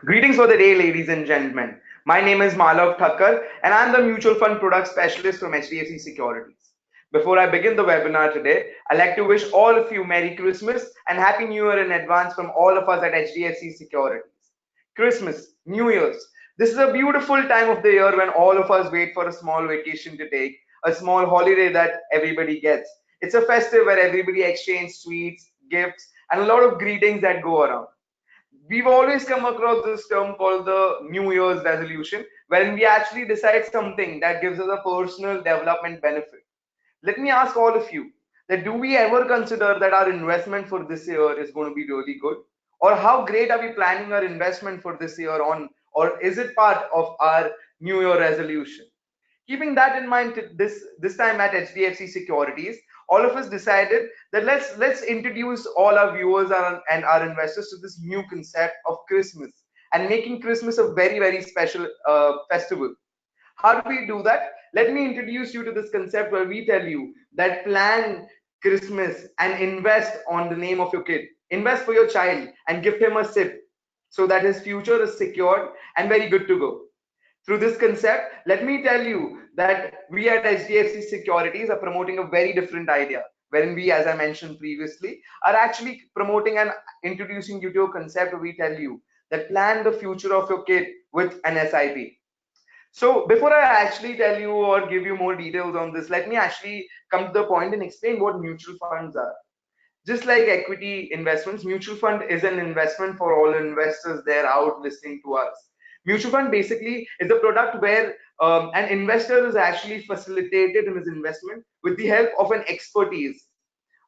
Greetings for the day, ladies and gentlemen. My name is Maalav Thakkar, and I'm the mutual fund product specialist from HDFC Securities. Before I begin the webinar today, I'd like to wish all of you Merry Christmas and Happy New Year in advance from all of us at HDFC Securities. Christmas, New Year's. This is a beautiful time of the year when all of us wait for a small vacation to take, a small holiday that everybody gets. It's a festive where everybody exchanges sweets, gifts, and a lot of greetings that go around. We've always come across this term called the New Year's resolution, wherein we actually decide something that gives us a personal development benefit. Let me ask all of you that do we ever consider that our investment for this year is going to be really good? Or how great are we planning our investment for this year on? Or is it part of our New Year resolution? Keeping that in mind, this time at HDFC Securities, all of us decided that let's introduce all our viewers and our investors to this new concept of Christmas and making Christmas a very special festival. How do we do that? Let me introduce you to this concept where we tell you that plan Christmas and invest on the name of your kid. Invest for your child and give him a sip so that his future is secured and very good to go. Through this concept, let me tell you that we at HDFC Securities are promoting a very different idea, wherein we, as I mentioned previously, are actually promoting and introducing you to a concept where we tell you that plan the future of your kid with an SIP. So before I actually tell you or give you more details on this, let me actually come to the point and explain what mutual funds are. Just like equity investments, mutual fund is an investment for all investors there out listening to us. Mutual fund basically is a product where an investor is actually facilitated in his investment with the help of an expertise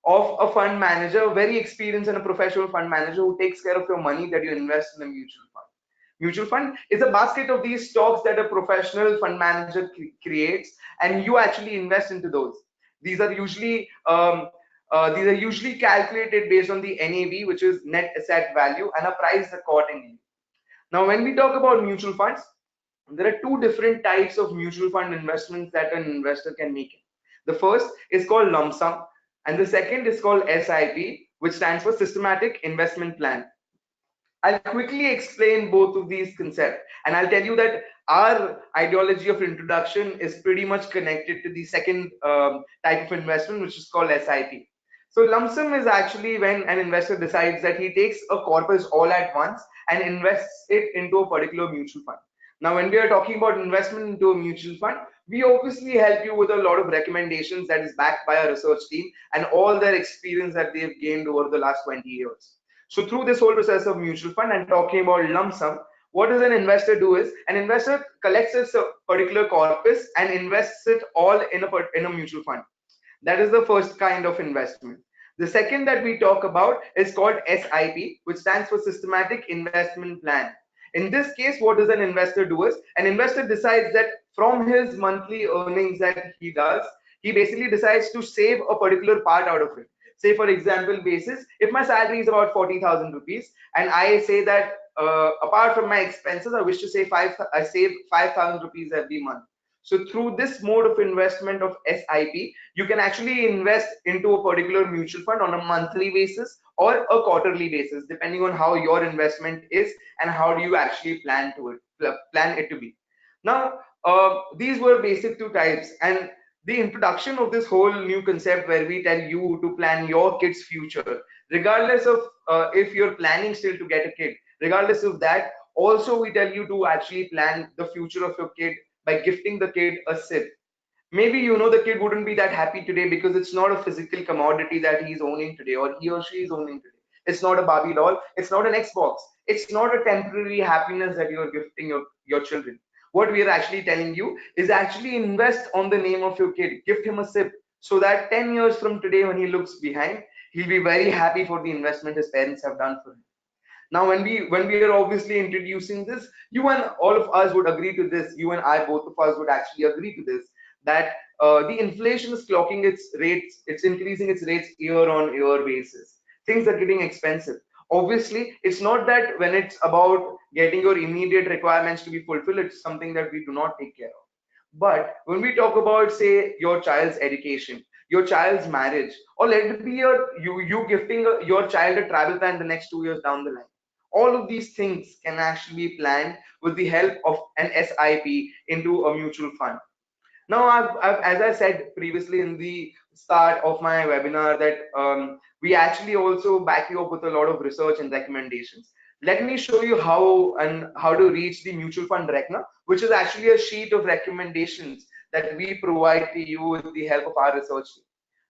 of a fund manager, very experienced and a professional fund manager who takes care of your money that you invest in a mutual fund. Mutual fund is a basket of these stocks that a professional fund manager creates, and you actually invest into those. These are usually calculated based on the NAV, which is net asset value, and are priced accordingly. Now, when we talk about mutual funds, there are two different types of mutual fund investments that an investor can make. The first is called lump sum, and the second is called SIP, which stands for Systematic Investment Plan. I'll quickly explain both of these concepts, and I'll tell you that our ideology of introduction is pretty much connected to the second type of investment, which is called SIP. So lump sum is actually when an investor decides that he takes a corpus all at once and invests it into a particular mutual fund. Now, when we are talking about investment into a mutual fund, we obviously help you with a lot of recommendations that is backed by our research team and all their experience that they've gained over the last 20 years. So through this whole process of mutual fund and talking about lump sum, what does an investor do is an investor collects a particular corpus and invests it all in a mutual fund. That is the first kind of investment. The second that we talk about is called SIP, which stands for Systematic Investment Plan. In this case, what does an investor do is an investor decides that from his monthly earnings that he does, he basically decides to save a particular part out of it. Say, for example, basis, if my salary is about 40,000 rupees, and I say that apart from my expenses, I wish to save I save 5,000 rupees every month. So through this mode of investment of SIP, you can actually invest into a particular mutual fund on a monthly basis or a quarterly basis, depending on how your investment is and how do you actually plan it to be. Now, these were basic two types, and the introduction of this whole new concept where we tell you to plan your kid's future, regardless of if you're planning still to get a kid, regardless of that, also we tell you to actually plan the future of your kid by gifting the kid a SIP. Maybe you know the kid wouldn't be that happy today because it's not a physical commodity that he's owning today or he or she is owning today. It's not a Barbie doll, it's not an Xbox, it's not a temporary happiness that you're gifting your children. What we are actually telling you is actually invest on the name of your kid, gift him a SIP, so that 10 years from today when he looks behind, he'll be very happy for the investment his parents have done for him. Now, when we are obviously introducing this, you and all of us would agree to this. You and I, both of us, would actually agree to this, that the inflation is clocking its rates. It's increasing its rates year on year basis. Things are getting expensive. Obviously, it's not that when it's about getting your immediate requirements to be fulfilled, it's something that we do not take care of. But when we talk about, say, your child's education, your child's marriage, or let it be you gifting your child a travel plan the next 2 years down the line, All of these things can actually be planned with the help of an SIP into a mutual fund. Now, as I said previously in the start of my webinar, that we actually also back you up with a lot of research and recommendations. Let me show you how to reach the mutual fund reckoner, which is actually a sheet of recommendations that we provide to you with the help of our research team.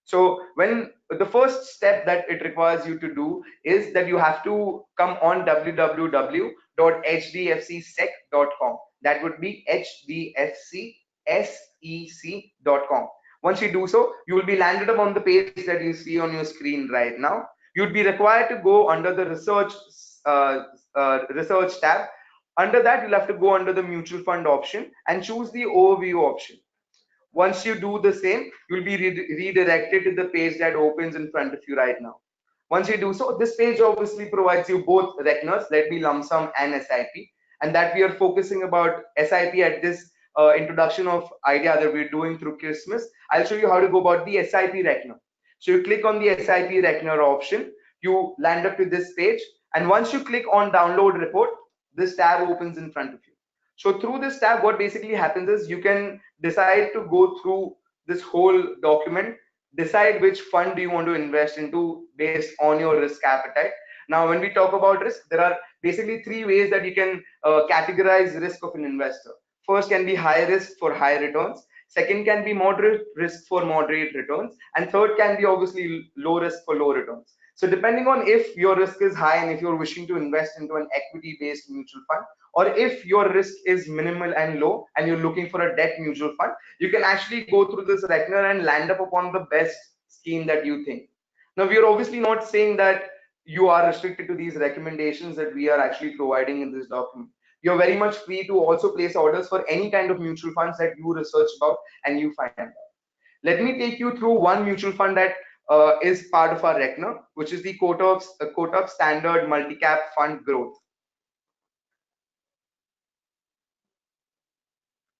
So when the first step that it requires you to do is that you have to come on www.hdfcsec.com. That would be hdfcsec.com. Once you do so, you will be landed up on the page that you see on your screen right now. You'd be required to go under the research tab. Under that, you'll have to go under the mutual fund option and choose the overview option. Once you do the same, you'll be redirected to the page that opens in front of you right now. Once you do so, this page obviously provides you both reckoners, let be lump sum and SIP, and that we are focusing about SIP at this introduction of idea that we're doing through Christmas. I'll show you how to go about the SIP reckoner. So you click on the SIP reckoner option, you land up to this page, and once you click on download report, this tab opens in front of you. So through this tab, what basically happens is you can decide to go through this whole document, decide which fund do you want to invest into based on your risk appetite. Now, when we talk about risk, there are basically three ways that you can categorize risk of an investor. First can be high risk for high returns. Second can be moderate risk for moderate returns. And third can be obviously low risk for low returns. So depending on if your risk is high and if you're wishing to invest into an equity-based mutual fund, or if your risk is minimal and low and you're looking for a debt mutual fund, you can actually go through this reckoner and land up upon the best scheme that you think. Now, we are obviously not saying that you are restricted to these recommendations that we are actually providing in this document. You're very much free to also place orders for any kind of mutual funds that you research about and you find out. Let me take you through one mutual fund that is part of our reckoner, which is the Kotak Standard Multi-Cap Fund Growth.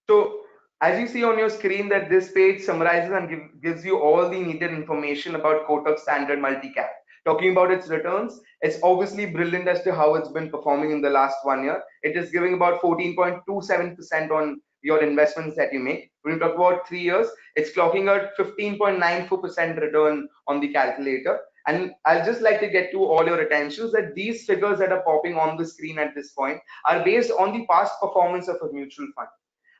So as you see on your screen that this page summarizes and gives you all the needed information about Kotak Standard Multi-Cap. Talking about its returns, it's obviously brilliant as to how it's been performing in the last 1 year. It is giving about 14.27% on your investments that you make. When you talk about 3 years, it's clocking at 15.94% return on the calculator. And I'd just like to get to all your attentions that these figures that are popping on the screen at this point are based on the past performance of a mutual fund,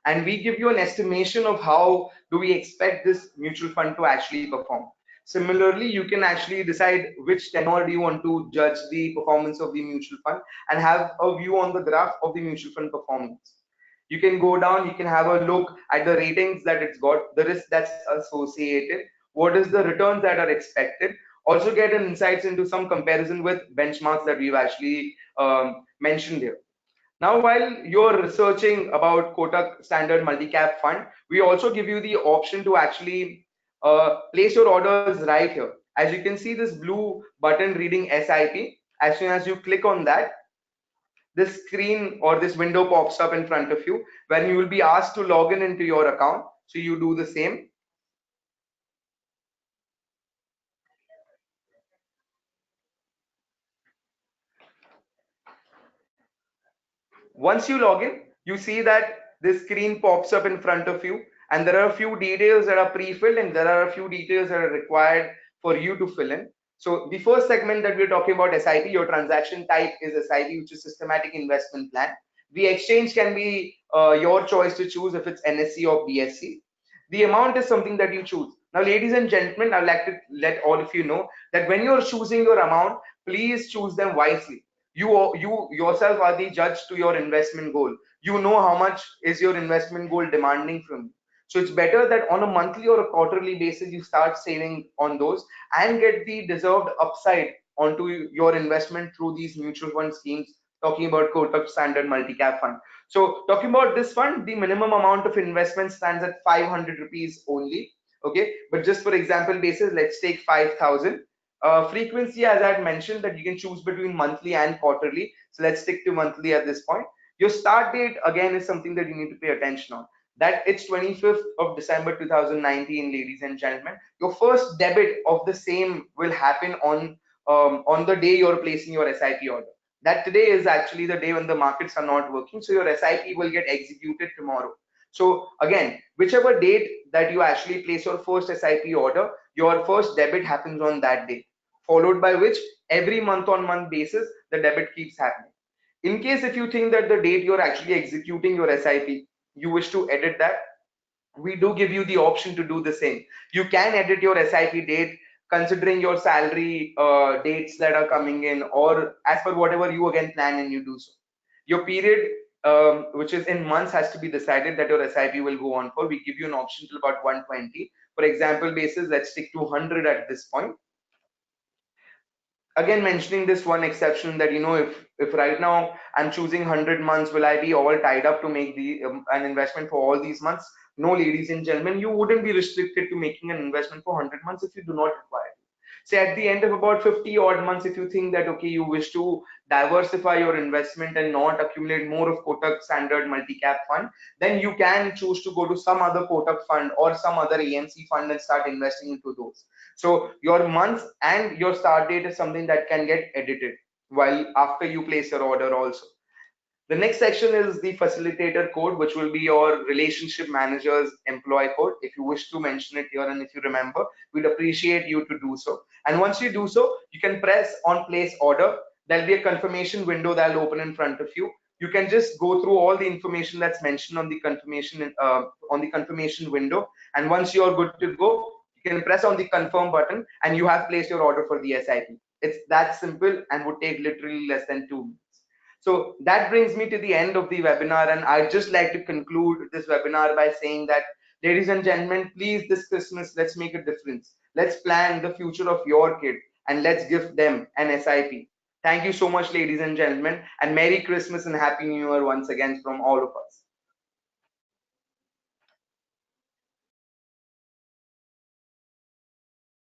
and we give you an estimation of how do we expect this mutual fund to actually perform. Similarly, you can actually decide which tenor do you want to judge the performance of the mutual fund and have a view on the graph of the mutual fund performance. You can go down, you can have a look at the ratings that it's got, the risk that's associated, what is the returns that are expected, also get an insights into some comparison with benchmarks that we've actually mentioned here. Now, while you're researching about Kotak Standard Multi-Cap Fund, we also give you the option to actually place your orders right here. As you can see this blue button reading SIP, as soon as you click on that, this screen or this window pops up in front of you when you will be asked to log in into your account. So you do the same. Once you log in, you see that this screen pops up in front of you, and there are a few details that are pre-filled and there are a few details that are required for you to fill in. So the first segment that we're talking about SIP, your transaction type is SIP, which is systematic investment plan. The exchange can be your choice to choose if it's NSE or BSE. The amount is something that you choose. Now, ladies and gentlemen, I'd like to let all of you know that when you're choosing your amount, please choose them wisely. You yourself are the judge to your investment goal. You know how much is your investment goal demanding from you. So it's better that on a monthly or a quarterly basis, you start saving on those and get the deserved upside onto your investment through these mutual fund schemes, talking about Kotak Standard Multi-Cap Fund. So talking about this fund, the minimum amount of investment stands at 500 rupees only. Okay, but just for example basis, let's take 5,000. Frequency, as I had mentioned, that you can choose between monthly and quarterly. So let's stick to monthly at this point. Your start date again is something that you need to pay attention on. That it's 25th of December 2019, ladies and gentlemen. Your first debit of the same will happen on the day you're placing your SIP order. that today is actually the day when the markets are not working, so your SIP will get executed tomorrow. So again, whichever date that you actually place your first SIP order, your first debit happens on that day, followed by which every month on month basis the debit keeps happening. In case if you think that the date you're actually executing your SIP, you wish to edit that, we do give you the option to do the same. You can edit your SIP date considering your salary dates that are coming in, or as per whatever you again plan and you do so. Your period, which is in months, has to be decided that your SIP will go on for. We give you an option till about 120. For example basis, let's stick to 100 at this point. Again, mentioning this one exception that, if right now I'm choosing 100 months, will I be all tied up to make the an investment for all these months? No, ladies and gentlemen, you wouldn't be restricted to making an investment for 100 months if you do not require. Say at the end of about 50 odd months, if you think that okay, you wish to diversify your investment and not accumulate more of Kotak standard multi-cap fund, then you can choose to go to some other Kotak fund or some other AMC fund and start investing into those. So your months and your start date is something that can get edited while after you place your order also. The next section is the facilitator code, which will be your relationship manager's employee code. If you wish to mention it here and if you remember, we'd appreciate you to do so. And once you do so, you can press on place order. There'll be a confirmation window that'll open in front of you. You can just go through all the information that's mentioned on the confirmation window. And once you're good to go, you can press on the confirm button and you have placed your order for the SIP. It's that simple and would take literally less than 2 minutes. So that brings me to the end of the webinar, and I'd just like to conclude this webinar by saying that, ladies and gentlemen, please, this Christmas, let's make a difference. Let's plan the future of your kid and let's give them an SIP. Thank you so much, ladies and gentlemen, and Merry Christmas and Happy New Year once again from all of us.